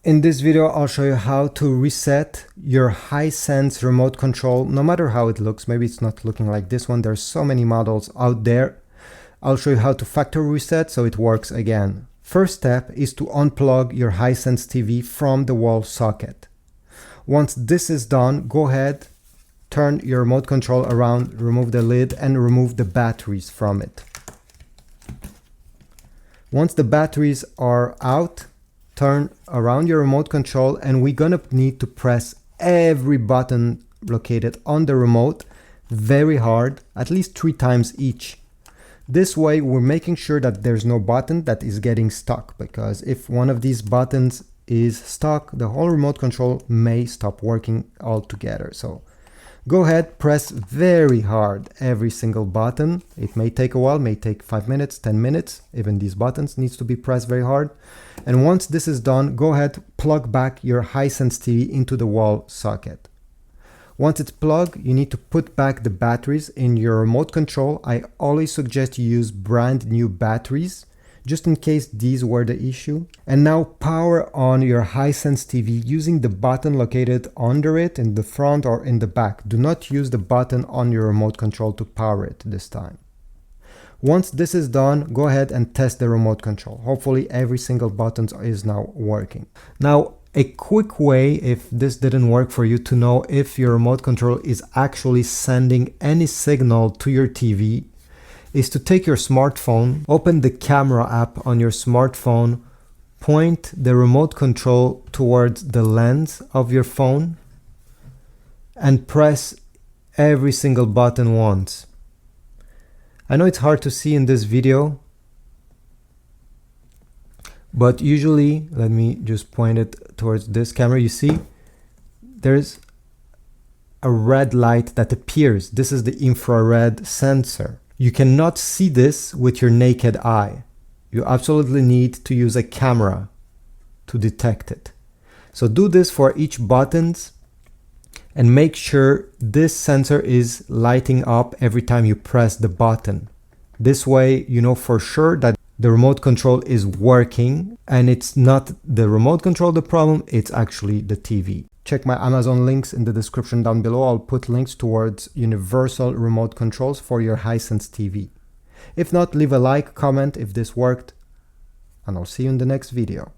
In this video, I'll show you how to reset your Hisense remote control, no matter how it looks. Maybe it's not looking like this one. There's so many models out there. I'll show you how to factory reset so it works again. First step is to unplug your Hisense TV from the wall socket. Once this is done, go ahead, turn your remote control around, remove the lid and remove the batteries from it. Once the batteries are out, turn around your remote control and we're gonna need to press every button located on the remote very hard, at least 3 times each. This way we're making sure that there's no button that is getting stuck, because if one of these buttons is stuck, the whole remote control may stop working altogether. So go ahead, press very hard every single button. It may take a while, may take 5 minutes, 10 minutes. Even these buttons needs to be pressed very hard. And once this is done, go ahead, plug back your Hisense TV into the wall socket. Once it's plugged, you need to put back the batteries in your remote control. I always suggest you use brand new batteries, just in case these were the issue. And now power on your Hisense TV using the button located under it in the front or in the back. Do not use the button on your remote control to power it this time. Once this is done, go ahead and test the remote control. Hopefully every single button is now working. Now, a quick way, if this didn't work for you, to know if your remote control is actually sending any signal to your TV is to take your smartphone, open the camera app on your smartphone, point the remote control towards the lens of your phone, and press every single button once. I know it's hard to see in this video, but usually, let me just point it towards this camera. You see, there's a red light that appears. This is the infrared sensor. You cannot see this with your naked eye. You absolutely need to use a camera to detect it. So do this for each buttons and make sure this sensor is lighting up every time you press the button. This way you know for sure that the remote control is working and it's not the remote control the problem, it's actually the TV. Check my Amazon links in the description down below. I'll put links towards universal remote controls for your Hisense TV. If not, leave a like, comment if this worked, and I'll see you in the next video.